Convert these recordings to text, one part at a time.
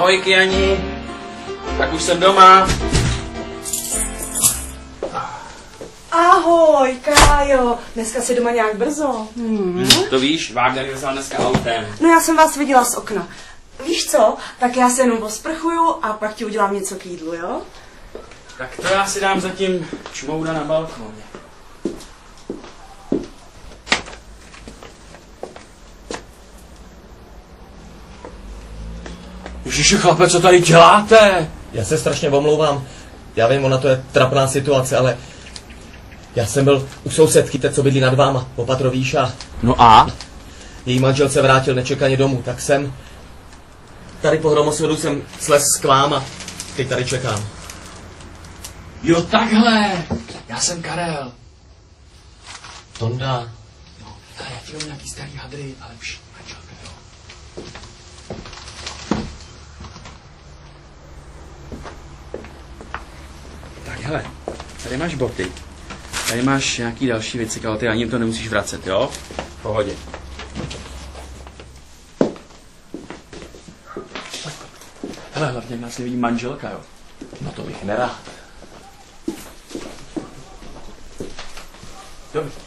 Ahoj, Kyani. Tak už jsem doma. Ahoj, Kájo. Dneska jsi doma nějak brzo. To víš, Wagner vzal dneska autem. No já jsem vás viděla z okna. Víš co, tak já se jenom posprchuju a pak ti udělám něco k jídlu, jo? Tak to já si dám zatím čmouda na balkóně. Ježiši, chlape, co tady děláte? Já se strašně omlouvám. Já vím, ona to je trapná situace, ale já jsem byl u sousedky, té, co bydlí nad váma, po patro výš a... No a? Její manžel se vrátil nečekaně domů, tak jsem... Tady po hromosvodu jsem slez s klám a teď tady čekám. Jo, takhle. Já jsem Karel. Tonda. No, ale já ti dám nějaký starý hadry, ale už manželka, jo. Tak hele, tady máš boty. Tady máš nějaký další věci, kalhoty, ani to nemusíš vracet, jo? V pohodě. Hele, hlavně nás nevidí manželka, jo? No to bych nerád. Dobře.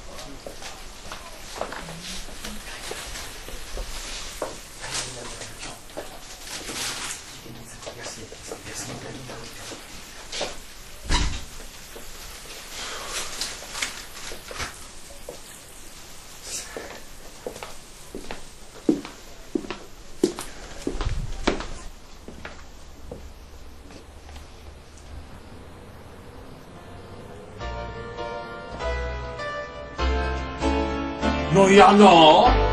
No Jano!